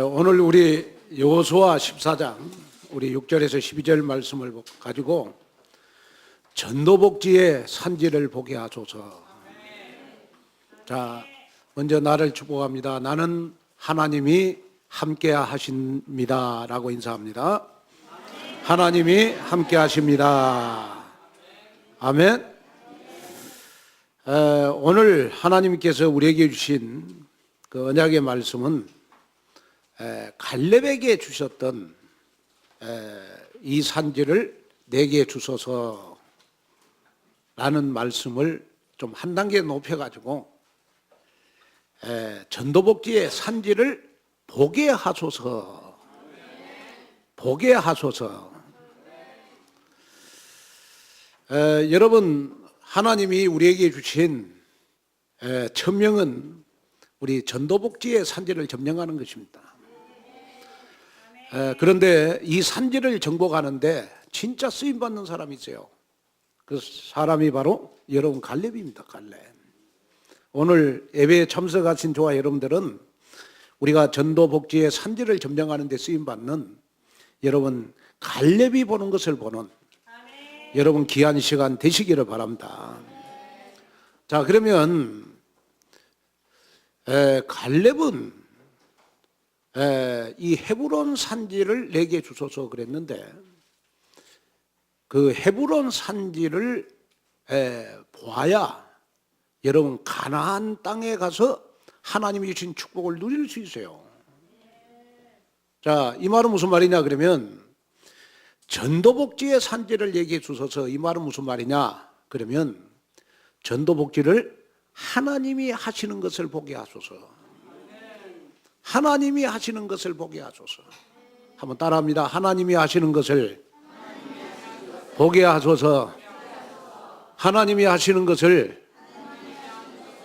오늘 우리 여호수아 14장 우리 6절에서 12절 말씀을 가지고 전도복지의 산지를 보게 하소서. 자, 먼저 나를 축복합니다. 나는 하나님이 함께 하십니다 라고 인사합니다. 하나님이 함께 하십니다. 아멘. 오늘 하나님께서 우리에게 주신 그 언약의 말씀은 갈렙에게 주셨던 이 산지를 내게 주소서 라는 말씀을 좀 한 단계 높여가지고 전도복지의 산지를 보게 하소서. 보게 하소서. 여러분, 하나님이 우리에게 주신 천명은 우리 전도복지의 산지를 점령하는 것입니다. 그런데 이 산지를 정복하는데 진짜 쓰임받는 사람이 있어요. 그 사람이 바로 여러분 갈렙입니다. 갈렙. 오늘 예배에 참석하신 저와 여러분들은 우리가 전도복지의 산지를 점령하는 데 쓰임받는 여러분 갈렙이 보는 것을 보는 여러분 귀한 시간 되시기를 바랍니다. 자, 그러면 갈렙은 이 헤브론 산지를 내게 주소서 그랬는데 그 헤브론 산지를 보아야 여러분 가나안 땅에 가서 하나님이 주신 축복을 누릴 수 있어요. 자, 이 말은 무슨 말이냐 그러면 전도복지의 산지를 얘기해 주소서. 이 말은 무슨 말이냐 그러면 전도복지를 하나님이 하시는 것을 보게 하소서. 하나님이 하시는 것을 보게 하소서. 한번 따라합니다. 하나님이 하시는 것을 보게 하소서. 하나님이 하시는 것을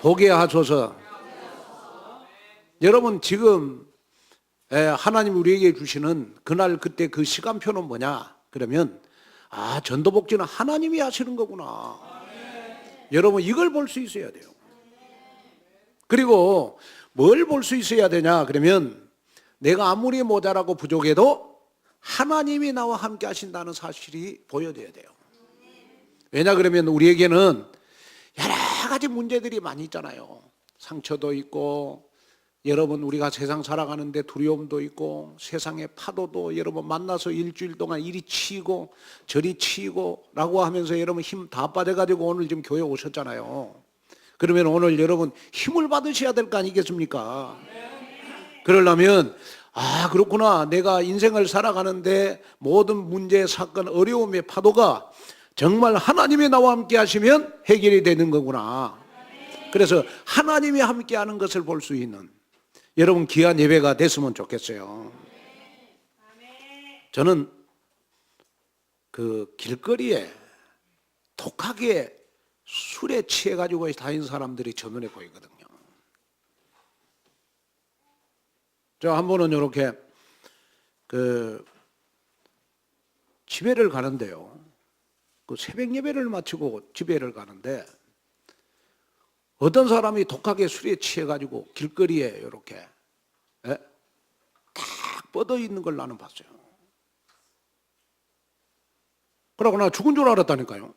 보게 하소서. 여러분, 지금 하나님 우리에게 주시는 그날 그때 그 시간표는 뭐냐 그러면 전도복지는 하나님이 하시는 거구나. 여러분, 이걸 볼 수 있어야 돼요. 그리고 뭘 볼 수 있어야 되냐 그러면 내가 아무리 모자라고 부족해도 하나님이 나와 함께 하신다는 사실이 보여져야 돼요. 왜냐 그러면 우리에게는 여러 가지 문제들이 많이 있잖아요. 상처도 있고 여러분 우리가 세상 살아가는데 두려움도 있고 세상의 파도도 여러분 만나서 일주일 동안 이리 치이고 저리 치이고 라고 하면서 여러분 힘 다 빠져가지고 오늘 지금 교회 오셨잖아요. 그러면 오늘 여러분 힘을 받으셔야 될 거 아니겠습니까? 그러려면 그렇구나. 내가 인생을 살아가는데 모든 문제, 사건, 어려움의 파도가 정말 하나님이 나와 함께 하시면 해결이 되는 거구나. 그래서 하나님이 함께 하는 것을 볼 수 있는 여러분 귀한 예배가 됐으면 좋겠어요. 저는 그 길거리에 독하게 술에 취해가지고 다니는 사람들이 저 눈에 보이거든요. 저 한 번은 이렇게 그 집회를 가는데요. 그 새벽 예배를 마치고 집회를 가는데 어떤 사람이 독하게 술에 취해가지고 길거리에 이렇게 딱 뻗어 있는 걸 나는 봤어요. 그러고 나 죽은 줄 알았다니까요.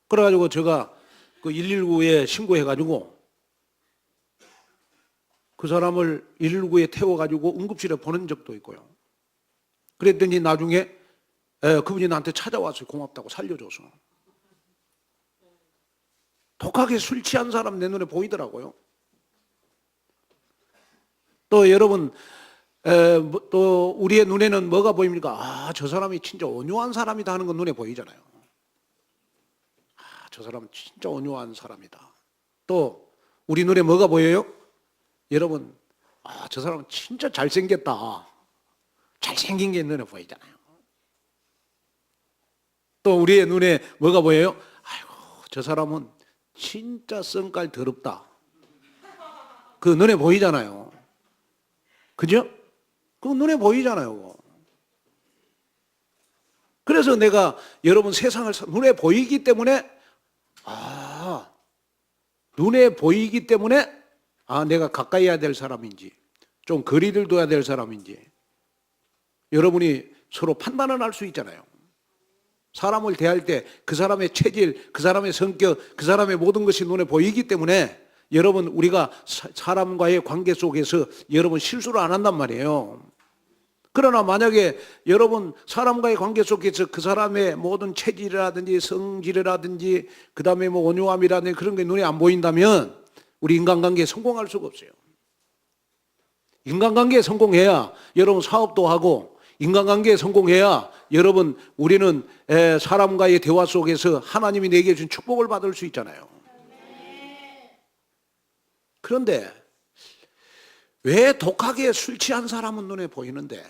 그래가지고 제가 그 119에 신고해가지고 그 사람을 119에 태워가지고 응급실에 보낸 적도 있고요. 그랬더니 나중에 그분이 나한테 찾아와서 고맙다고 살려줘서. 독하게 술 취한 사람 내 눈에 보이더라고요. 또 여러분 또 우리의 눈에는 뭐가 보입니까? 저 사람이 진짜 온유한 사람이다 하는 건 눈에 보이잖아요. 저 사람은 진짜 온유한 사람이다. 또 우리 눈에 뭐가 보여요? 여러분 저 사람은 진짜 잘생겼다. 잘생긴 게 눈에 보이잖아요. 또 우리의 눈에 뭐가 보여요? 저 사람은 진짜 썬깔 더럽다. 그 눈에 보이잖아요. 그죠? 그거 눈에 보이잖아요. 그래서 내가 여러분 세상을 눈에 보이기 때문에 아, 눈에 보이기 때문에 내가 가까이 해야 될 사람인지 좀 거리를 둬야 될 사람인지 여러분이 서로 판단을 할 수 있잖아요. 사람을 대할 때 그 사람의 체질, 그 사람의 성격, 그 사람의 모든 것이 눈에 보이기 때문에 여러분 우리가 사람과의 관계 속에서 여러분 실수를 안 한단 말이에요. 그러나 만약에 여러분 사람과의 관계 속에서 그 사람의 모든 체질이라든지 성질이라든지 그 다음에 뭐 온유함이라든지 그런 게 눈에 안 보인다면 우리 인간관계에 성공할 수가 없어요. 인간관계에 성공해야 여러분 사업도 하고 인간관계에 성공해야 여러분 우리는 사람과의 대화 속에서 하나님이 내게 준 축복을 받을 수 있잖아요. 그런데 왜 독하게 술 취한 사람은 눈에 보이는데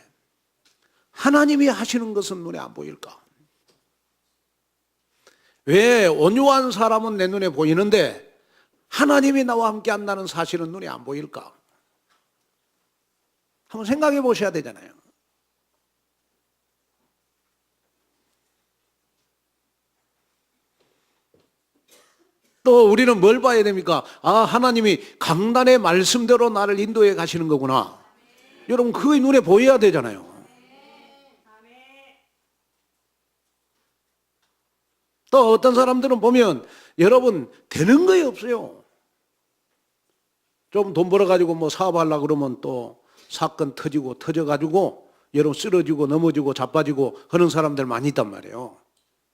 하나님이 하시는 것은 눈에 안 보일까? 왜 온유한 사람은 내 눈에 보이는데 하나님이 나와 함께 한다는 사실은 눈에 안 보일까? 한번 생각해 보셔야 되잖아요. 또 우리는 뭘 봐야 됩니까? 하나님이 강단의 말씀대로 나를 인도해 가시는 거구나. 여러분 그게 눈에 보여야 되잖아요. 또 어떤 사람들은 보면 여러분 되는 거에 없어요. 좀 돈 벌어가지고 뭐 사업하려고 그러면 또 사건 터져가지고 여러분 쓰러지고 넘어지고 자빠지고 하는 사람들 많이 있단 말이에요.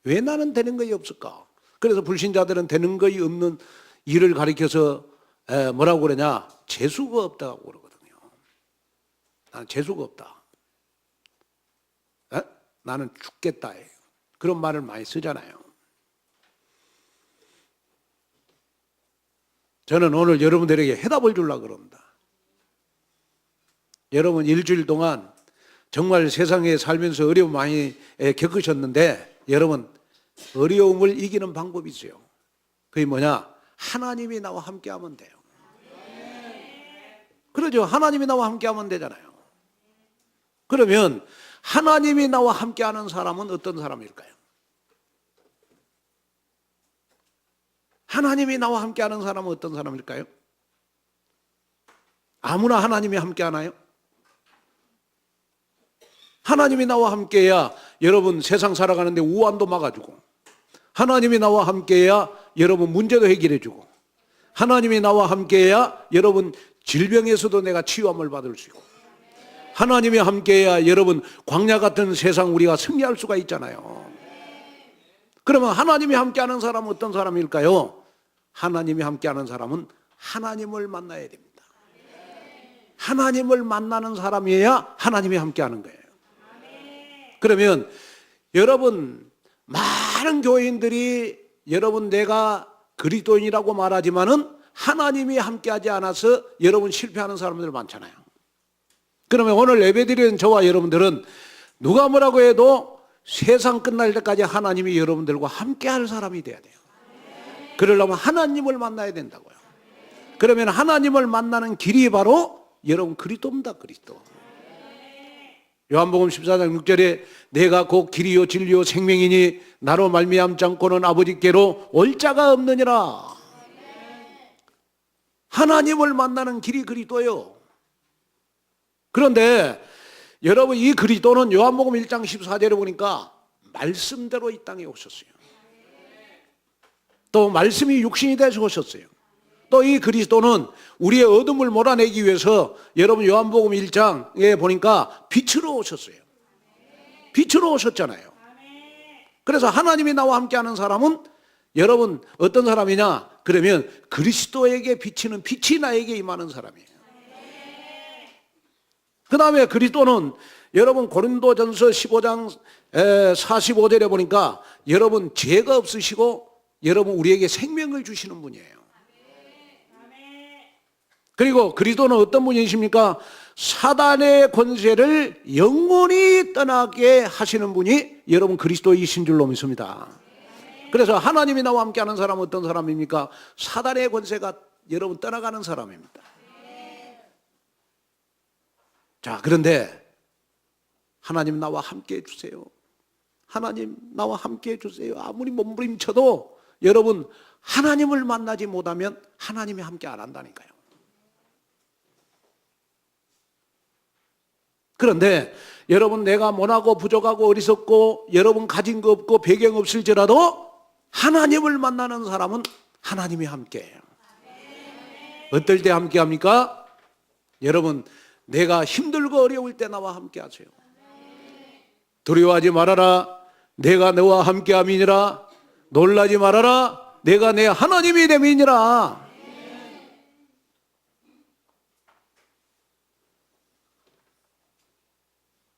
왜 나는 되는 거에 없을까? 그래서 불신자들은 되는 거이 없는 일을 가리켜서 뭐라고 그러냐? 재수가 없다고 그러거든요. 나는 재수가 없다. 나는 죽겠다. 그런 말을 많이 쓰잖아요. 저는 오늘 여러분들에게 해답을 주려고 그럽니다. 여러분 일주일 동안 정말 세상에 살면서 어려움 많이 겪으셨는데 여러분 어려움을 이기는 방법이 있어요. 그게 뭐냐? 하나님이 나와 함께 하면 돼요. 그러죠. 하나님이 나와 함께 하면 되잖아요. 그러면 하나님이 나와 함께 하는 사람은 어떤 사람일까요? 하나님이 나와 함께 하는 사람은 어떤 사람일까요? 아무나 하나님이 함께 하나요? 하나님이 나와 함께 해야 여러분 세상 살아가는데 우환도 막아주고 하나님이 나와 함께해야 여러분 문제도 해결해주고 하나님이 나와 함께해야 여러분 질병에서도 내가 치유함을 받을 수 있고 하나님이 함께해야 여러분 광야 같은 세상 우리가 승리할 수가 있잖아요. 그러면 하나님이 함께하는 사람은 어떤 사람일까요? 하나님이 함께하는 사람은 하나님을 만나야 됩니다. 하나님을 만나는 사람이어야 하나님이 함께하는 거예요. 그러면 여러분 많은 교인들이 여러분 내가 그리스도인이라고 말하지만은 하나님이 함께하지 않아서 여러분 실패하는 사람들 많잖아요. 그러면 오늘 예배드리는 저와 여러분들은 누가 뭐라고 해도 세상 끝날 때까지 하나님이 여러분들과 함께할 사람이 돼야 돼요. 그러려면 하나님을 만나야 된다고요. 그러면 하나님을 만나는 길이 바로 여러분 그리스도입니다. 그리스도. 요한복음 14장 6절에 내가 곧 길이요 진리요 생명이니 나로 말미암지 않고는 아버지께로 올 자가 없느니라. 하나님을 만나는 길이 그리스도예요. 그런데 여러분 이 그리스도는 요한복음 1장 14절에 보니까 말씀대로 이 땅에 오셨어요. 또 말씀이 육신이 되어서 오셨어요. 또 이 그리스도는 우리의 어둠을 몰아내기 위해서 여러분 요한복음 1장에 보니까 빛으로 오셨어요. 빛으로 오셨잖아요. 그래서 하나님이 나와 함께하는 사람은 여러분 어떤 사람이냐? 그러면 그리스도에게 비치는 빛이 나에게 임하는 사람이에요. 그 다음에 그리스도는 여러분 고린도전서 15장 45절에 보니까 여러분 죄가 없으시고 여러분 우리에게 생명을 주시는 분이에요. 그리고 그리스도는 어떤 분이십니까? 사단의 권세를 영원히 떠나게 하시는 분이 여러분 그리스도이신 줄로 믿습니다. 그래서 하나님이 나와 함께하는 사람은 어떤 사람입니까? 사단의 권세가 여러분 떠나가는 사람입니다. 자, 그런데 하나님 나와 함께 해주세요. 하나님 나와 함께 해주세요. 아무리 몸부림쳐도 여러분 하나님을 만나지 못하면 하나님이 함께 안 한다니까요. 그런데 여러분, 내가 못하고 부족하고 어리석고 여러분 가진 거 없고 배경 없을지라도 하나님을 만나는 사람은 하나님이 함께해요. 어떨 때 함께 합니까? 여러분, 내가 힘들고 어려울 때 나와 함께 하세요. 두려워하지 말아라. 내가 너와 함께 함이니라. 놀라지 말아라. 내가 내 하나님이 됨이니라.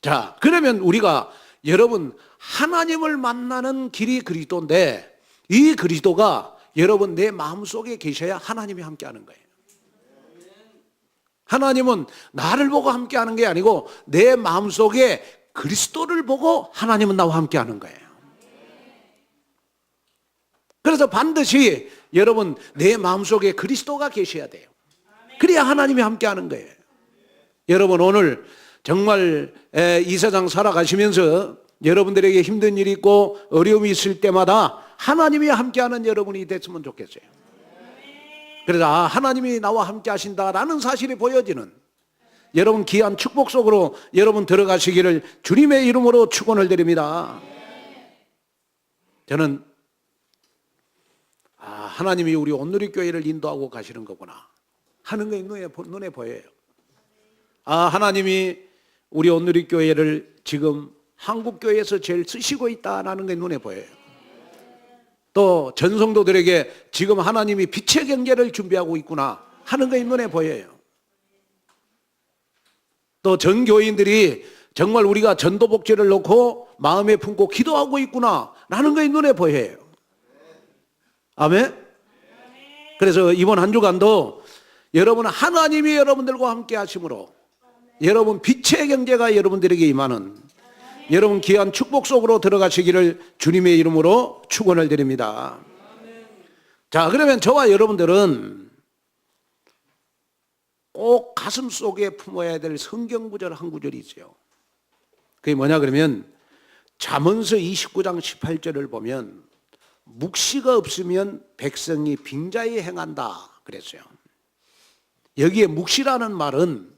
자, 그러면 우리가 여러분 하나님을 만나는 길이 그리스도인데, 이 그리스도가 여러분 내 마음속에 계셔야 하나님이 함께하는 거예요. 하나님은 나를 보고 함께하는 게 아니고 내 마음속에 그리스도를 보고 하나님은 나와 함께하는 거예요. 그래서 반드시 여러분 내 마음속에 그리스도가 계셔야 돼요. 그래야 하나님이 함께하는 거예요. 여러분, 오늘 정말 이 세상 살아가시면서 여러분들에게 힘든 일이 있고 어려움이 있을 때마다 하나님이 함께하는 여러분이 됐으면 좋겠어요. 그래서 하나님이 나와 함께 하신다라는 사실이 보여지는 여러분 귀한 축복 속으로 여러분 들어가시기를 주님의 이름으로 축원을 드립니다. 저는 하나님이 우리 온누리교회를 인도하고 가시는 거구나 하는 게 눈에 보여요. 하나님이 우리 온누리교회를 지금 한국교회에서 제일 쓰시고 있다는 게 눈에 보여요. 또 전성도들에게 지금 하나님이 빛의 경제를 준비하고 있구나 하는 게 눈에 보여요. 또 전교인들이 정말 우리가 전도복지를 놓고 마음에 품고 기도하고 있구나 라는 게 눈에 보여요. 아멘. 그래서 이번 한 주간도 여러분 하나님이 여러분들과 함께 하심으로 여러분 빛의 경제가 여러분들에게 임하는 여러분 귀한 축복 속으로 들어가시기를 주님의 이름으로 축원을 드립니다. 자, 그러면 저와 여러분들은 꼭 가슴 속에 품어야 될 성경 구절 한 구절이 있어요. 그게 뭐냐 그러면 잠언서 29장 18절을 보면 묵시가 없으면 백성이 빙자에 행한다 그랬어요. 여기에 묵시라는 말은,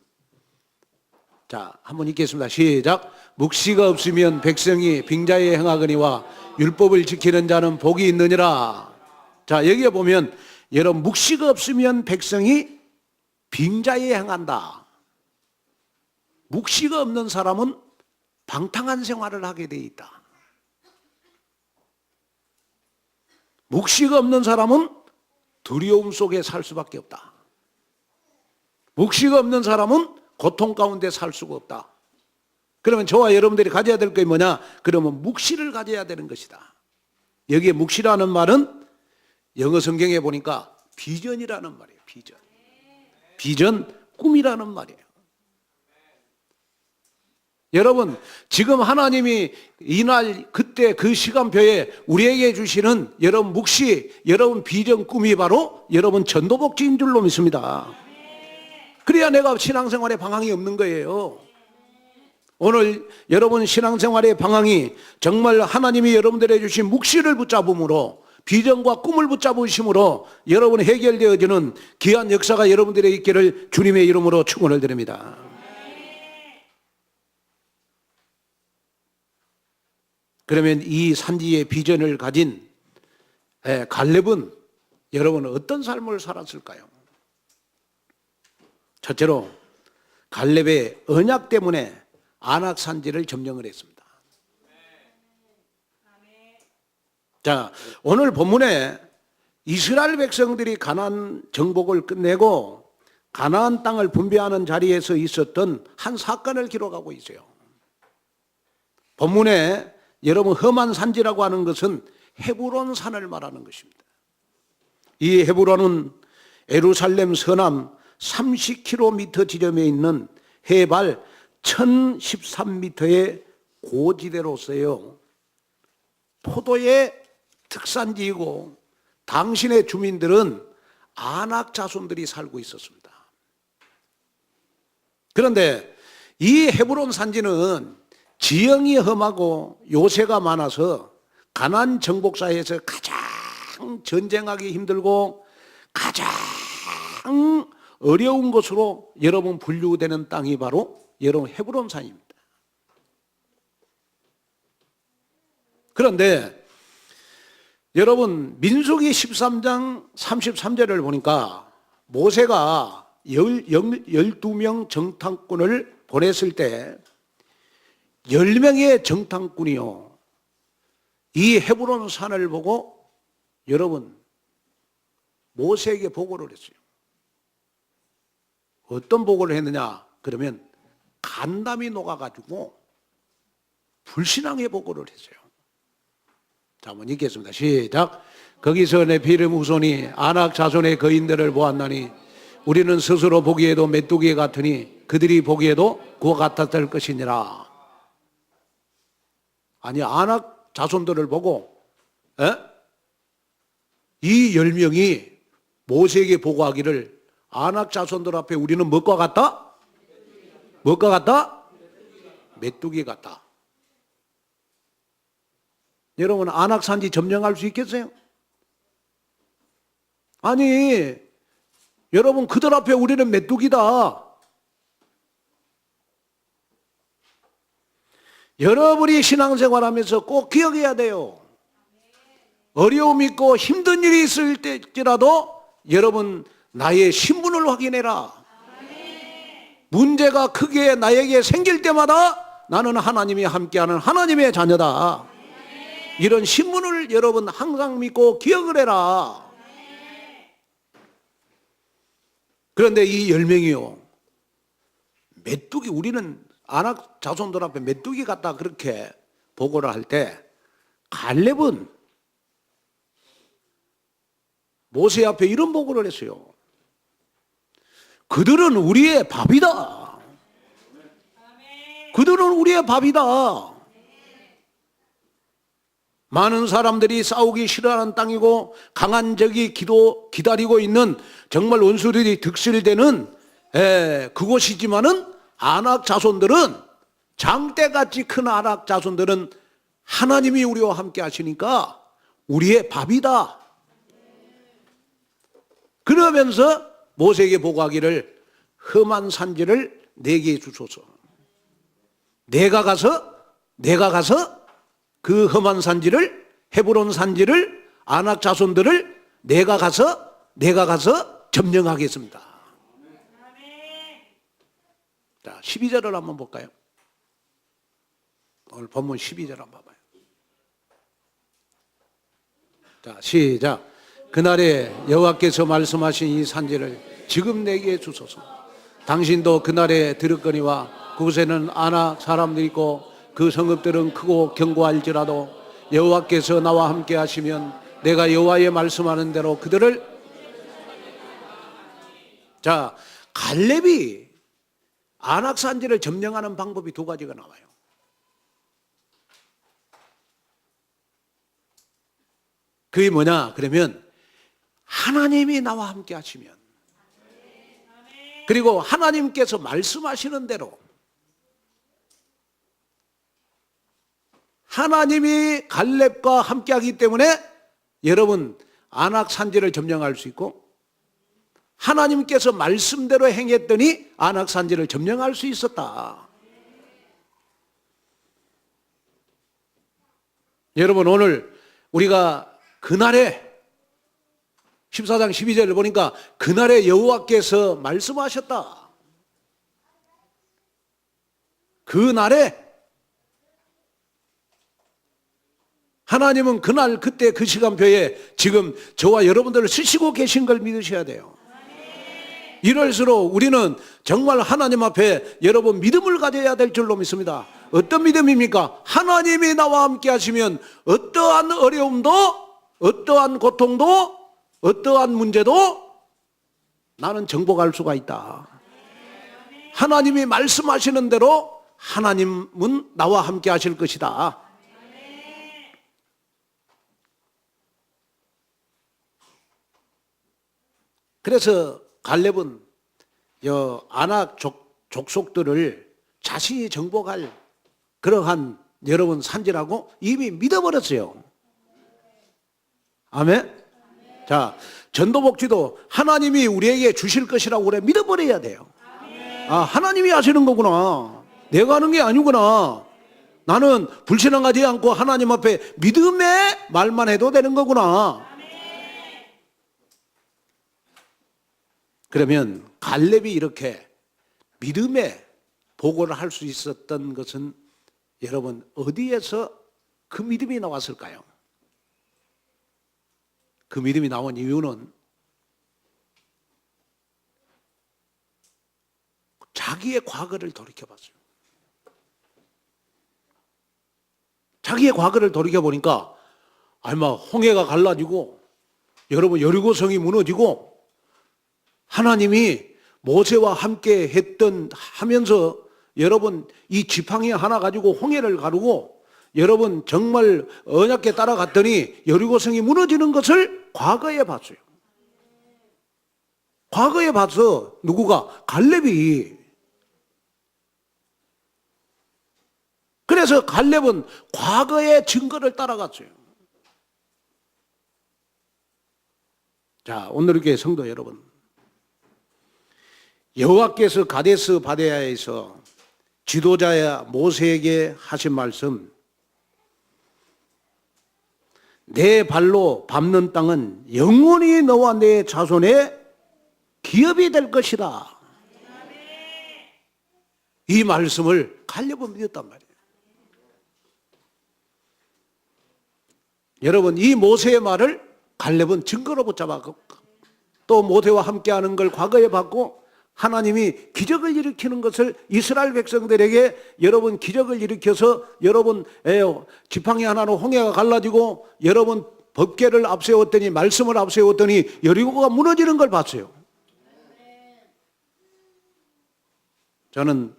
자, 한번 읽겠습니다. 시작. 묵시가 없으면 백성이 빙자에 행하거니와 율법을 지키는 자는 복이 있느니라. 자, 여기에 보면 여러분 묵시가 없으면 백성이 빙자에 행한다. 묵시가 없는 사람은 방탕한 생활을 하게 돼 있다. 묵시가 없는 사람은 두려움 속에 살 수밖에 없다. 묵시가 없는 사람은 고통 가운데 살 수가 없다. 그러면 저와 여러분들이 가져야 될 게 뭐냐? 그러면 묵시를 가져야 되는 것이다. 여기에 묵시라는 말은 영어 성경에 보니까 비전이라는 말이에요. 비전. 비전, 꿈이라는 말이에요. 여러분, 지금 하나님이 이날 그때 그 시간표에 우리에게 주시는 여러분 묵시, 여러분 비전, 꿈이 바로 여러분 전도복지인 줄로 믿습니다. 그래야 내가 신앙생활에 방황이 없는 거예요. 오늘 여러분 신앙생활의 방황이 정말 하나님이 여러분들에게 주신 묵시를 붙잡음으로 비전과 꿈을 붙잡으심으로 여러분 해결되어지는 귀한 역사가 여러분들에게 있기를 주님의 이름으로 축원을 드립니다. 그러면 이 산지의 비전을 가진 갈렙은 여러분 어떤 삶을 살았을까요? 첫째로 갈렙의 언약 때문에 아낙 산지를 점령을 했습니다. 자, 오늘 본문에 이스라엘 백성들이 가나안 정복을 끝내고 가나안 땅을 분배하는 자리에서 있었던 한 사건을 기록하고 있어요. 본문에 여러분 험한 산지라고 하는 것은 헤브론 산을 말하는 것입니다. 이 헤브론은 예루살렘 서남 30km 지점에 있는 해발 1013m의 고지대로서요, 포도의 특산지이고 당신의 주민들은 아낙 자손들이 살고 있었습니다. 그런데 이 헤브론 산지는 지형이 험하고 요새가 많아서 가나안 정복사에서 가장 전쟁하기 힘들고 가장 어려운 것으로 여러분 분류되는 땅이 바로 여러분 헤브론 산입니다. 그런데 여러분 민수기 13장 33절을 보니까 모세가 12명 정탐꾼을 보냈을 때 10명의 정탐꾼이요 이 헤브론 산을 보고 여러분 모세에게 보고를 했어요. 어떤 보고를 했느냐 그러면 간담이 녹아가지고 불신앙의 보고를 했어요. 자, 한번 읽겠습니다. 시작. 거기서 네피림 후손이 아낙 자손의 거인들을 보았나니 우리는 스스로 보기에도 메뚜기 같으니 그들이 보기에도 그와 같았을 것이니라. 아니 아낙 자손들을 보고 이 10명이 모세에게 보고하기를 아낙 자손들 앞에 우리는 무엇과 같다? 무엇과 같다? 메뚜기 같다. 여러분 아낙 산지 점령할 수 있겠어요? 아니 여러분 그들 앞에 우리는 메뚜기다. 여러분이 신앙생활하면서 꼭 기억해야 돼요. 어려움 있고 힘든 일이 있을 때라도 여러분 나의 신분을 확인해라. 문제가 크게 나에게 생길 때마다 나는 하나님이 함께하는 하나님의 자녀다. 이런 신분을 여러분 항상 믿고 기억을 해라. 그런데 이 10명이요 메뚜기 우리는 아낙 자손들 앞에 메뚜기 같다 그렇게 보고를 할 때 갈렙은 모세 앞에 이런 보고를 했어요. 그들은 우리의 밥이다. 그들은 우리의 밥이다. 많은 사람들이 싸우기 싫어하는 땅이고 강한 적이 기다리고 있는 정말 원수들이 득실되는 그곳이지만은 아낙 자손들은 장대같이 큰 아낙 자손들은 하나님이 우리와 함께 하시니까 우리의 밥이다. 그러면서 모세에게 보고하기를 험한 산지를 내게 주소서. 내가 가서 그 험한 산지를 헤브론 산지를 아낙 자손들을 내가 가서 점령하겠습니다. 자, 12절을 한번 볼까요? 오늘 본문 12절 한번 봐봐요. 자, 시작. 그날에 여호와께서 말씀하신 이 산지를 지금 내게 주소서. 당신도 그날에 들었거니와 그곳에는 아낙 사람들이 있고 그 성읍들은 크고 견고할지라도 여호와께서 나와 함께 하시면 내가 여호와의 말씀하는 대로 그들을. 자, 갈렙이 아낙 산지를 점령하는 방법이 두 가지가 나와요. 그게 뭐냐 그러면 하나님이 나와 함께 하시면, 그리고 하나님께서 말씀하시는 대로 하나님이 갈렙과 함께 하기 때문에 여러분 아낙 산지를 점령할 수 있고, 하나님께서 말씀대로 행했더니 아낙 산지를 점령할 수 있었다. 여러분 오늘 우리가 그날에 14장 12절을 보니까 그날에 여호와께서 말씀하셨다. 그날에 하나님은 그날 그때 그 시간표에 지금 저와 여러분들을 쓰시고 계신 걸 믿으셔야 돼요. 이럴수록 우리는 정말 하나님 앞에 여러분 믿음을 가져야 될 줄로 믿습니다. 어떤 믿음입니까? 하나님이 나와 함께 하시면 어떠한 어려움도 어떠한 고통도 어떠한 문제도 나는 정복할 수가 있다. 하나님이 말씀하시는 대로 하나님은 나와 함께 하실 것이다. 그래서 갈렙은 아낙 족속들을 자신이 정복할 그러한 여러분 산지라고 이미 믿어버렸어요. 아멘. 자, 전도복지도 하나님이 우리에게 주실 것이라고 그래 믿어버려야 돼요. 아, 하나님이 하시는 거구나. 내가 하는 게 아니구나. 나는 불신앙하지 않고 하나님 앞에 믿음의 말만 해도 되는 거구나. 그러면 갈렙이 이렇게 믿음의 보고를 할 수 있었던 것은 여러분 어디에서 그 믿음이 나왔을까요? 그 믿음이 나온 이유는 자기의 과거를 돌이켜봤어요. 자기의 과거를 돌이켜보니까 아마 홍해가 갈라지고 여러분 여리고성이 무너지고 하나님이 모세와 함께 하면서 여러분 이 지팡이 하나 가지고 홍해를 가르고 여러분 정말 언약궤 따라갔더니 여리고성이 무너지는 것을 과거에 봤어요. 과거에 봐서 누구가? 갈렙이. 그래서 갈렙은 과거의 증거를 따라갔어요. 자, 오늘 이렇게 성도 여러분, 여호와께서 가데스 바네아에서 지도자야 모세에게 하신 말씀, 내 발로 밟는 땅은 영원히 너와 내 자손의 기업이 될 것이다. 이 말씀을 갈렙은 믿었단 말이에요. 여러분, 이 모세의 말을 갈렙은 증거로 붙잡았고 또 모세와 함께하는 걸 과거에 봤고 하나님이 기적을 일으키는 것을 이스라엘 백성들에게 여러분 기적을 일으켜서 여러분 지팡이 하나로 홍해가 갈라지고 여러분 법궤를 앞세웠더니 말씀을 앞세웠더니 여리고가 무너지는 걸 봤어요. 저는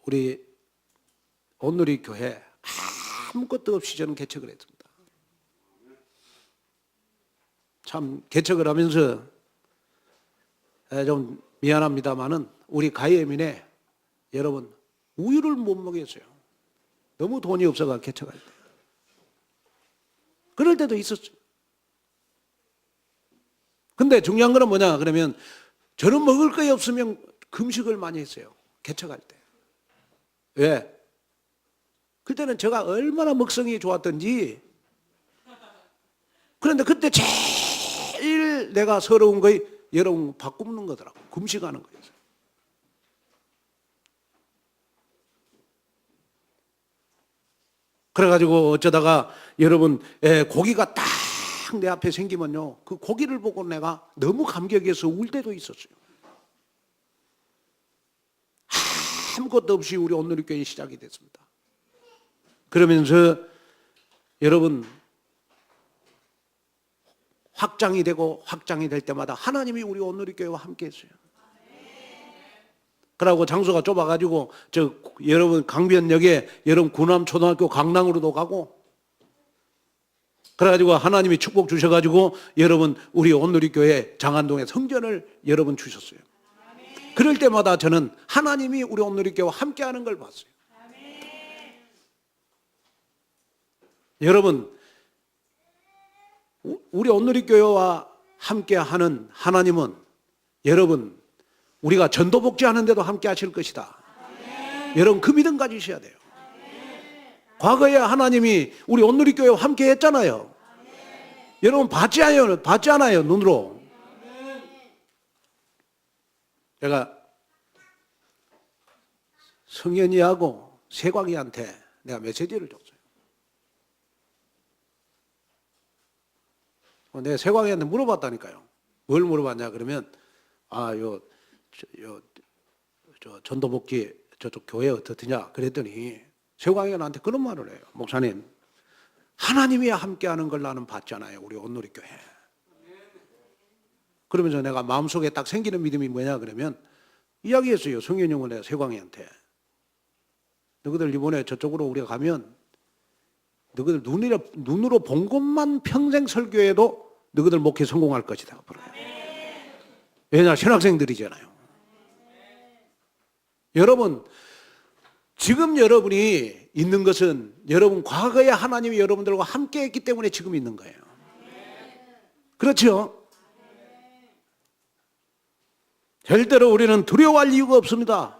우리 온누리 교회 아무것도 없이 저는 개척을 했습니다. 참 개척을 하면서 좀 미안합니다마는 우리 가예민에 여러분 우유를 못 먹였어요. 너무 돈이 없어가 개척할 때. 그럴 때도 있었죠. 근데 중요한 거는 뭐냐 그러면 저는 먹을 거 없으면 금식을 많이 했어요. 개척할 때. 왜? 그때는 제가 얼마나 먹성이 좋았던지. 그런데 그때 제일 내가 서러운 거이 여러분 밥 굶는 거더라고. 금식하는 거예요. 그래가지고 어쩌다가 여러분 고기가 딱 내 앞에 생기면요 그 고기를 보고 내가 너무 감격해서 울 때도 있었어요. 아무것도 없이 우리 온누리 교회 시작이 됐습니다. 그러면서 여러분 확장이 되고 확장이 될 때마다 하나님이 우리 온누리 교회와 함께 했어요. 그러고 장소가 좁아가지고 여러분 강변역에 여러분 구남초등학교 강남으로도 가고 그래가지고 하나님이 축복 주셔가지고 여러분 우리 온누리 교회 장안동에 성전을 여러분 주셨어요. 그럴 때마다 저는 하나님이 우리 온누리 교회와 함께하는 걸 봤어요. 여러분 우리 온누리 교회와 함께하는 하나님은 여러분 우리가 전도복지하는 데도 함께 하실 것이다. 여러분 그 믿음 가지셔야 돼요. 과거에 하나님이 우리 온누리 교회와 함께 했잖아요. 여러분 봤지 않아요 눈으로. 제가 성현이하고 세광이한테 내가 메시지를 줬어요. 내가 세광이한테 물어봤다니까요. 뭘 물어봤냐 그러면 전도복지 저쪽 교회 어떻느냐 그랬더니 세광이가 나한테 그런 말을 해요. 목사님 하나님이 함께하는 걸 나는 봤잖아요. 우리 온누리 교회. 그러면서 내가 마음속에 딱 생기는 믿음이 뭐냐 그러면 이야기했어요. 성현이 형은 내가 세광이한테 너희들 이번에 저쪽으로 우리가 가면 너희들 눈으로 본 것만 평생 설교해도 너희들 목회 성공할 것이다. 왜냐 신학생들이잖아요. 여러분 지금 여러분이 있는 것은 여러분 과거에 하나님이 여러분들과 함께 했기 때문에 지금 있는 거예요. 그렇죠? 절대로 우리는 두려워할 이유가 없습니다.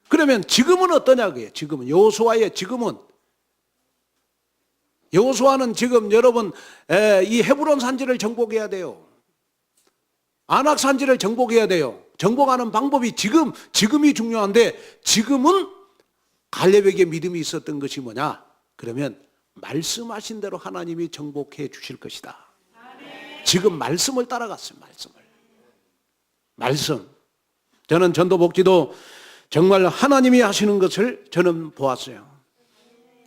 그러면 지금은 어떠냐고요? 지금은 여호수아의 지금은 여호수아는 지금 여러분 이 헤브론 산지를 정복해야 돼요. 아낙 산지를 정복해야 돼요. 정복하는 방법이 지금이 중요한데 지금은 갈렙에게 믿음이 있었던 것이 뭐냐? 그러면 말씀하신 대로 하나님이 정복해 주실 것이다. 지금 말씀을 따라갔어요. 말씀. 저는 전도복지도 정말 하나님이 하시는 것을 저는 보았어요.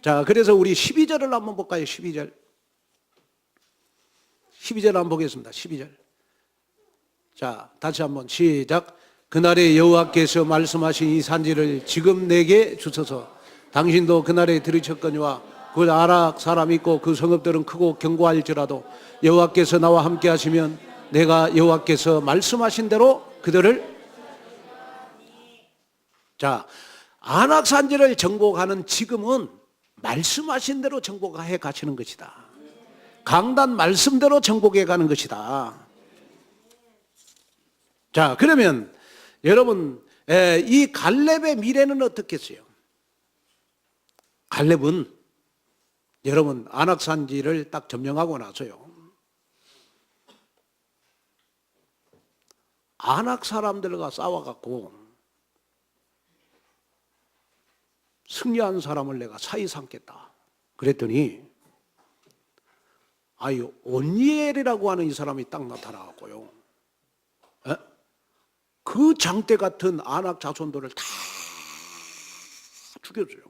자, 그래서 우리 12절을 한번 볼까요? 12절. 12절 한번 보겠습니다. 12절. 자, 다시 한번 시작. 그날에 여호와께서 말씀하신 이 산지를 지금 내게 주소서. 당신도 그날에 들으셨거니와 그 아락 사람 있고 그 성읍들은 크고 견고할지라도 여호와께서 나와 함께 하시면 내가 여호와께서 말씀하신 대로 그들을. 자, 아낙 산지를 정복하는 지금은 말씀하신 대로 정복해 가시는 것이다. 강단 말씀대로 정복해 가는 것이다. 자, 그러면 여러분 이 갈렙의 미래는 어떻겠어요? 갈렙은 여러분 아낙 산지를 딱 점령하고 나서요, 아낙 사람들과 싸워갖고 승리한 사람을 내가 사이 삼겠다 그랬더니 아유 온니엘이라고 하는 이 사람이 딱 나타나갖고요, 그 장대 같은 아낙 자손들을 다 죽여줘요.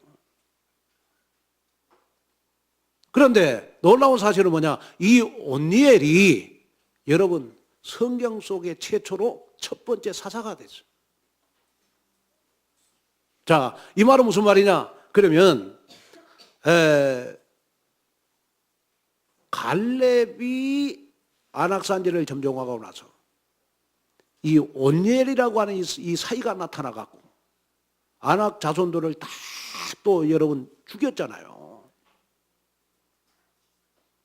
그런데 놀라운 사실은 뭐냐? 이 온니엘이 여러분 성경 속에 최초로 첫 번째 사사가 됐어요. 자, 이 말은 무슨 말이냐? 그러면 갈렙이 아낙산지를 점령하고 나서 이 온니엘이라고 하는 이 사이가 나타나갖고 아낙 자손들을 다 또 여러분 죽였잖아요.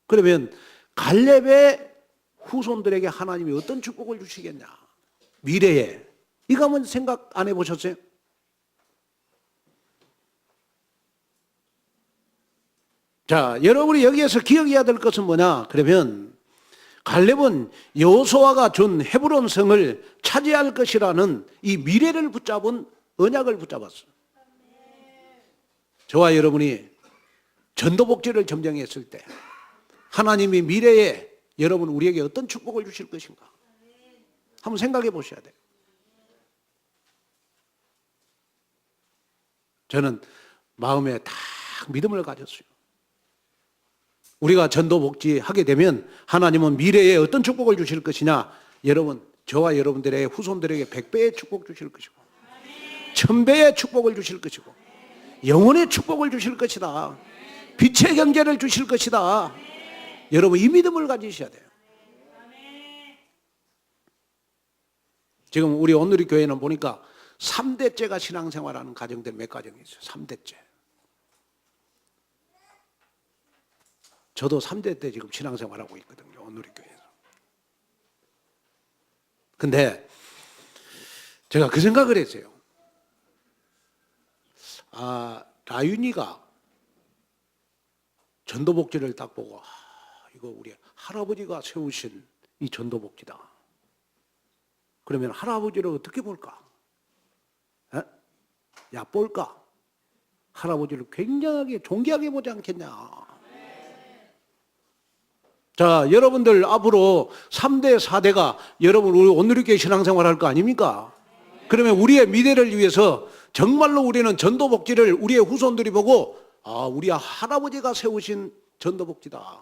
그러면 갈렙의 후손들에게 하나님이 어떤 축복을 주시겠냐? 미래에. 이거 한번 생각 안 해보셨어요? 자, 여러분이 여기에서 기억해야 될 것은 뭐냐? 그러면 갈렙은 여호수아가 준 헤브론 성을 차지할 것이라는 이 미래를 붙잡은 언약을 붙잡았어요. 저와 여러분이 전도복지를 점령했을 때 하나님이 미래에 여러분 우리에게 어떤 축복을 주실 것인가? 한번 생각해 보셔야 돼요. 저는 마음에 딱 믿음을 가졌어요. 우리가 전도복지 하게 되면 하나님은 미래에 어떤 축복을 주실 것이냐? 여러분, 저와 여러분들의 후손들에게 100배의 축복 주실 것이고 1000배의 축복을 주실 것이고 영원의 축복을 주실 것이다. 빛의 경제를 주실 것이다. 여러분 이 믿음을 가지셔야 돼요. 지금 우리 온누리 교회는 보니까 3대째가 신앙생활하는 가정들 몇 가정이 있어요. 3대째. 저도 3대 때 지금 신앙생활하고 있거든요. 온누리 교회에서. 근데 제가 그 생각을 했어요. 라윤이가 전도복지를 딱 보고 이거 우리 할아버지가 세우신 이 전도복지다. 그러면 할아버지를 어떻게 볼까? 얕볼까? 할아버지를 굉장하게 존귀하게 보지 않겠냐? 자, 여러분들 앞으로 3대, 4대가 여러분 우리 온누리교회 신앙생활 할 거 아닙니까? 그러면 우리의 미래를 위해서 정말로 우리는 전도복지를 우리의 후손들이 보고 우리 할아버지가 세우신 전도복지다.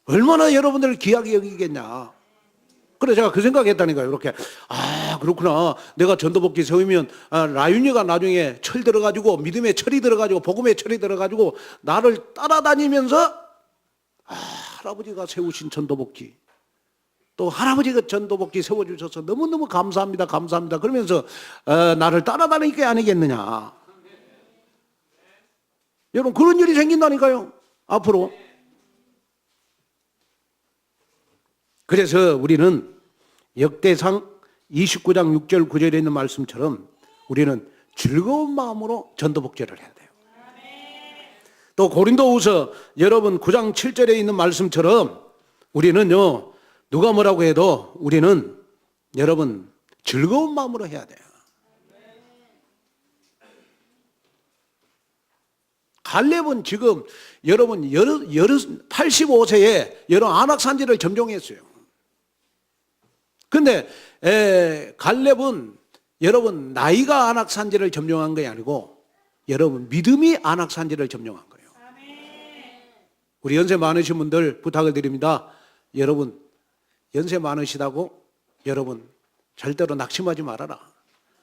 얼마나 여러분들 귀하게 여기겠냐. 그래 제가 그 생각했다니까요. 이렇게 그렇구나. 내가 전도복지 세우면 라윤이가 나중에 철 들어가지고 믿음의 철이 들어가지고 복음의 철이 들어가지고 나를 따라다니면서 할아버지가 세우신 전도복지 또 할아버지가 전도복지 세워주셔서 너무너무 감사합니다. 감사합니다. 그러면서 나를 따라다니게 아니겠느냐. 여러분 그런 일이 생긴다니까요. 앞으로. 그래서 우리는 역대상 29장 6절 9절에 있는 말씀처럼 우리는 즐거운 마음으로 전도복제를 해야 돼요. 또 고린도후서 여러분 9장 7절에 있는 말씀처럼 우리는요 누가 뭐라고 해도 우리는 여러분 즐거운 마음으로 해야 돼요. 갈렙은 지금 여러분 85세에 여러 안악산지를 점령했어요. 근데 갈렙은 여러분 나이가 안악산지를 점령한 게 아니고 여러분 믿음이 안악산지를 점령한 거예요. 우리 연세 많으신 분들 부탁을 드립니다. 여러분 연세 많으시다고 여러분 절대로 낙심하지 말아라.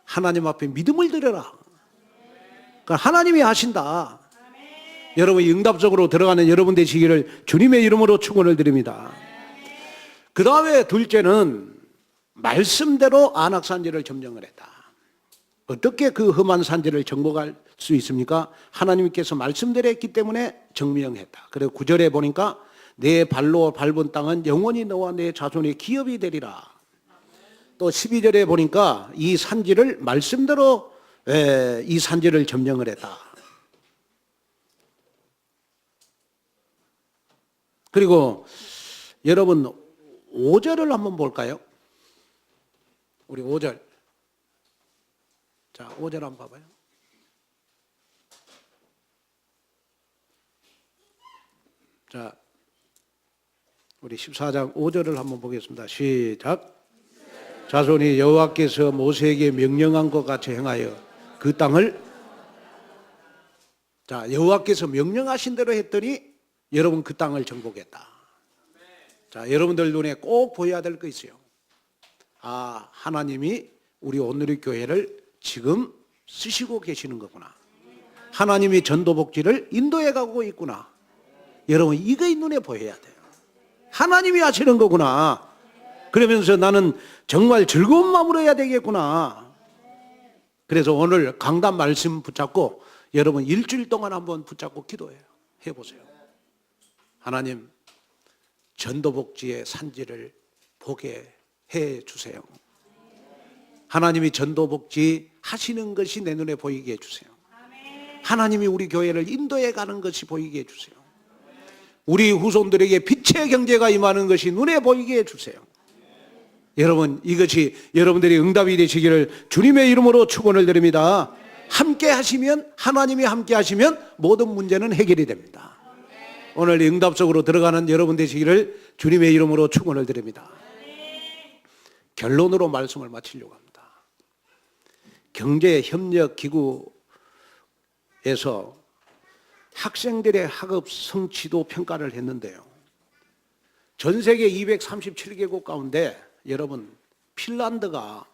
하나님 앞에 믿음을 드려라. 그러니까 하나님이 하신다. 여러분이 응답적으로 들어가는 여러분 되시기를 주님의 이름으로 축원을 드립니다. 그 다음에 둘째는 말씀대로 안악산지를 점령을 했다. 어떻게 그 험한 산지를 정복할 수 있습니까? 하나님께서 말씀대로 했기 때문에 정명했다. 그리고 9절에 보니까 내 발로 밟은 땅은 영원히 너와 내 자손의 기업이 되리라. 또 12절에 보니까 이 산지를 말씀대로 이 산지를 점령을 했다. 그리고 여러분 5절을 한번 볼까요? 우리 5절. 자, 5절 한번 봐봐요. 자, 우리 14장 5절을 한번 보겠습니다. 시작. 자손이 여호와께서 모세에게 명령한 것 같이 행하여 그 땅을 자, 여호와께서 명령하신 대로 했더니 여러분 그 땅을 정복했다. 자, 여러분들 눈에 꼭 보여야 될 거 있어요. 아, 하나님이 우리 온누리 교회를 지금 쓰시고 계시는 거구나. 하나님이 전도복지를 인도해 가고 있구나. 여러분 이거 눈에 보여야 돼요. 하나님이 하시는 거구나. 그러면서 나는 정말 즐거운 마음으로 해야 되겠구나. 그래서 오늘 강단 말씀 붙잡고 여러분 일주일 동안 한번 붙잡고 기도해요. 해보세요. 하나님 전도복지의 산지를 보게 해주세요. 하나님이 전도복지 하시는 것이 내 눈에 보이게 해주세요. 하나님이 우리 교회를 인도해 가는 것이 보이게 해주세요. 우리 후손들에게 빛의 경제가 임하는 것이 눈에 보이게 해주세요. 여러분 이것이 여러분들의 응답이 되시기를 주님의 이름으로 축원을 드립니다. 함께 하시면 하나님이 함께 하시면 모든 문제는 해결이 됩니다. 오늘 응답 속으로 들어가는 여러분 되시기를 주님의 이름으로 축원을 드립니다. 결론으로 말씀을 마치려고 합니다. 경제협력기구에서 학생들의 학업 성취도 평가를 했는데요. 전 세계 237개국 가운데 여러분 핀란드가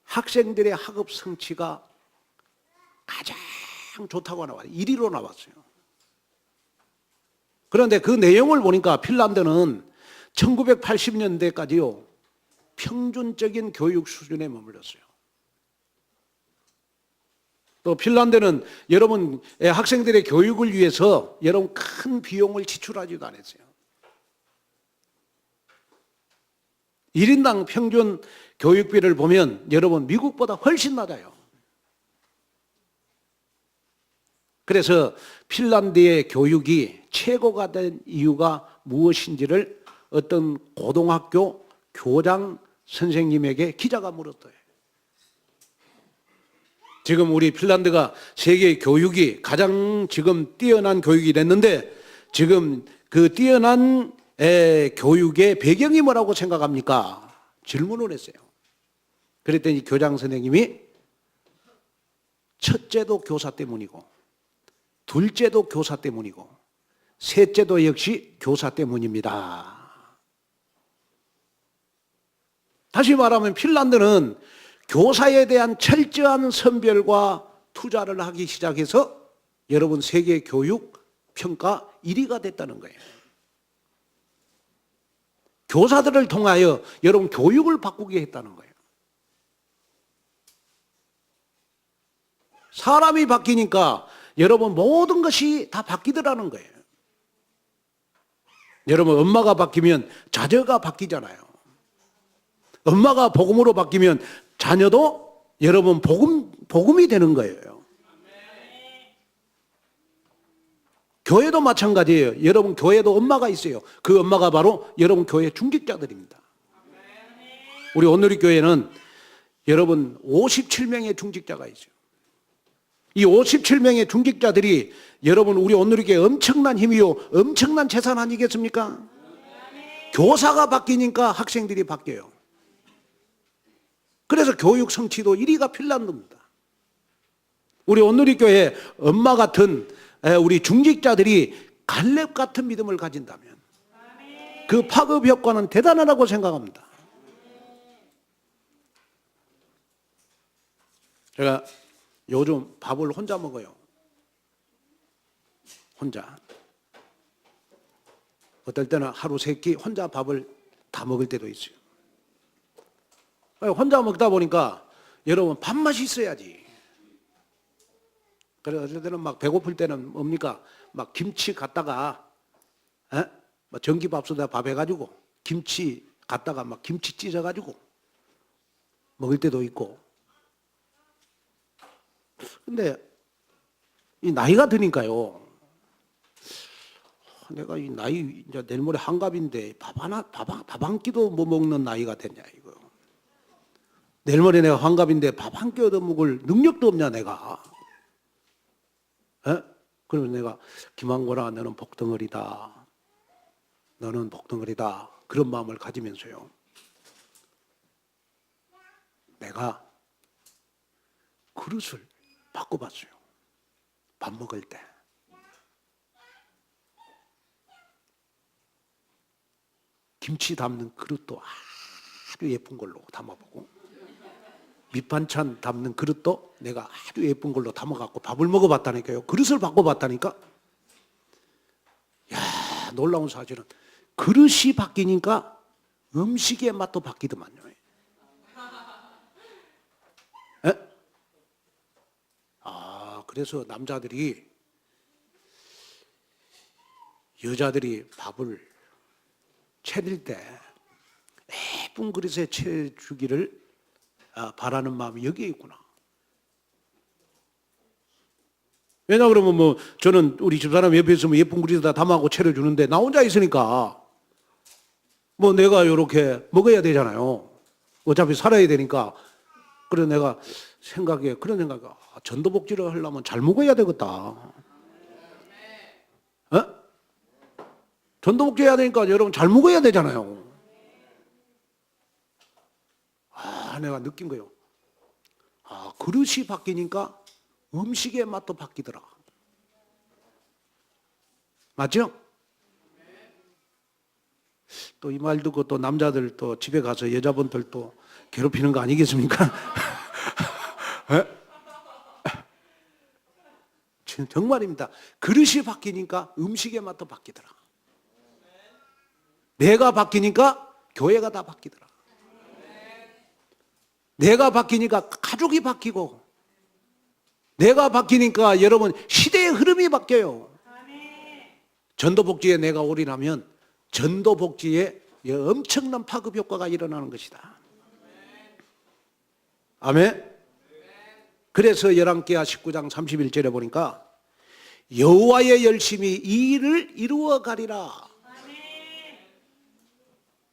학생들의 학업 성취가 가장 좋다고 나와요. 1위로 나왔어요. 그런데 그 내용을 보니까 핀란드는 1980년대까지요 평균적인 교육 수준에 머물렀어요. 또 핀란드는 여러분 학생들의 교육을 위해서 여러분 큰 비용을 지출하지도 않았어요. 1인당 평균 교육비를 보면 여러분 미국보다 훨씬 낮아요. 그래서 핀란드의 교육이 최고가 된 이유가 무엇인지를 어떤 고등학교 교장 선생님에게 기자가 물었대요. 지금 우리 핀란드가 세계 교육이 가장 지금 뛰어난 교육이 됐는데 지금 그 뛰어난 교육의 배경이 뭐라고 생각합니까? 질문을 했어요. 그랬더니 교장 선생님이 첫째도 교사 때문이고 둘째도 교사 때문이고 셋째도 역시 교사 때문입니다. 다시 말하면 핀란드는 교사에 대한 철저한 선별과 투자를 하기 시작해서 여러분 세계 교육 평가 1위가 됐다는 거예요. 교사들을 통하여 여러분 교육을 바꾸게 했다는 거예요. 사람이 바뀌니까 여러분 모든 것이 다 바뀌더라는 거예요. 여러분 엄마가 바뀌면 자녀가 바뀌잖아요. 엄마가 복음으로 바뀌면 자녀도 여러분 복음이 되는 거예요. 교회도 마찬가지예요. 여러분 교회도 엄마가 있어요. 그 엄마가 바로 여러분 교회 중직자들입니다. 우리 온누리 교회는 여러분 57명의 중직자가 있어요. 이 57명의 중직자들이 여러분 우리 온누리 교회 엄청난 힘이요, 엄청난 재산 아니겠습니까? 교사가 바뀌니까 학생들이 바뀌어요. 그래서 교육 성취도 1위가 핀란드입니다. 우리 온누리 교회 엄마 같은 우리 중직자들이 갈렙 같은 믿음을 가진다면 그 파급 효과는 대단하다고 생각합니다. 제가 요즘 밥을 혼자 먹어요. 혼자. 어떨 때는 하루 3끼 혼자 밥을 다 먹을 때도 있어요. 혼자 먹다 보니까 여러분 밥맛이 있어야지. 그래서 어떨 때는 막 배고플 때는 뭡니까? 막 김치 갖다가 막 전기밥솥에다 밥 해가지고 김치 갖다가 막 김치 찢어가지고 먹을 때도 있고. 근데 이 나이가 드니까요. 내가 이 나이 이제 내일 모레 한갑인데 밥 한 끼도 못 먹는 나이가 됐냐 이거. 내일 모레 내가 환갑인데 밥 한 끼 얻어 먹을 능력도 없냐 내가. 그러면 내가 김한고라 너는 복덩어리다. 너는 복덩어리다. 그런 마음을 가지면서요. 내가 그릇을 바꿔봤어요. 밥 먹을 때. 김치 담는 그릇도 아주 예쁜 걸로 담아보고 밑반찬 담는 그릇도 내가 아주 예쁜 걸로 담아갖고 밥을 먹어봤다니까요. 그릇을 바꿔봤다니까. 야, 놀라운 사실은 그릇이 바뀌니까 음식의 맛도 바뀌더만요. 그래서 남자들이 여자들이 밥을 차릴 때 예쁜 그릇에 채주기를 바라는 마음이 여기에 있구나. 왜냐 그러면 뭐 저는 우리 집사람 옆에 있으면 예쁜 그릇에다 담아고 차려주는데 나 혼자 있으니까 뭐 내가 이렇게 먹어야 되잖아요. 어차피 살아야 되니까. 그래서 내가 그런 생각이 전도복지를 하려면 잘 먹어야 되겠다. 전도복지 해야 되니까 여러분 잘 먹어야 되잖아요. 내가 느낀 거예요. 그릇이 바뀌니까 음식의 맛도 바뀌더라. 맞죠? 또 이 말 듣고 또 남자들 또 집에 가서 여자분들 또 괴롭히는 거 아니겠습니까? 정말입니다. 그릇이 바뀌니까 음식의 맛도 바뀌더라. 내가 바뀌니까 교회가 다 바뀌더라. 내가 바뀌니까 가족이 바뀌고 내가 바뀌니까 여러분 시대의 흐름이 바뀌어요. 전도복지에 내가 올인하면 전도복지에 엄청난 파급 효과가 일어나는 것이다. 아멘. 그래서 열왕기하 19장 31절에 보니까 여호와의 열심히 이 일을 이루어 가리라.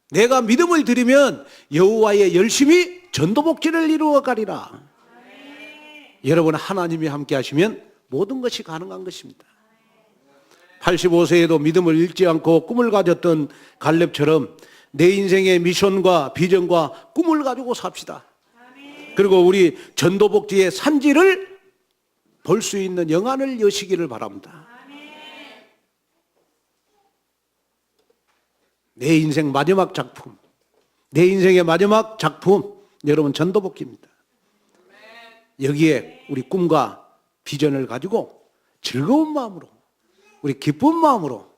내가 믿음을 드리면 여호와의 열심히 전도복지를 이루어 가리라. 여러분 하나님이 함께 하시면 모든 것이 가능한 것입니다. 85세에도 믿음을 잃지 않고 꿈을 가졌던 갈렙처럼 내 인생의 미션과 비전과 꿈을 가지고 삽시다. 그리고 우리 전도복지의 산지를 볼 수 있는 영안을 여시기를 바랍니다. 내 인생 마지막 작품, 내 인생의 마지막 작품, 여러분 전도복지입니다. 여기에 우리 꿈과 비전을 가지고 즐거운 마음으로, 우리 기쁜 마음으로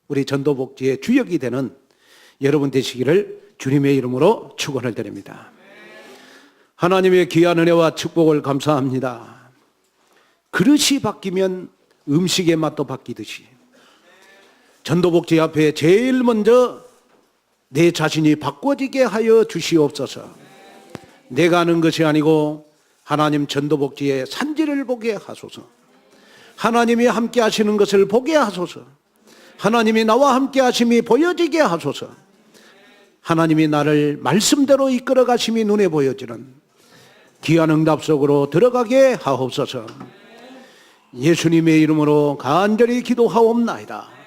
우리 전도복지의 주역이 되는 여러분 되시기를 주님의 이름으로 축원을 드립니다. 하나님의 귀한 은혜와 축복을 감사합니다. 그릇이 바뀌면 음식의 맛도 바뀌듯이 전도복지 앞에 제일 먼저 내 자신이 바꿔지게 하여 주시옵소서. 내가 하는 것이 아니고 하나님 전도복지의 산지를 보게 하소서. 하나님이 함께 하시는 것을 보게 하소서. 하나님이 나와 함께 하심이 보여지게 하소서. 하나님이 나를 말씀대로 이끌어 가심이 눈에 보여지는 귀한 응답 속으로 들어가게 하옵소서. 예수님의 이름으로 간절히 기도하옵나이다.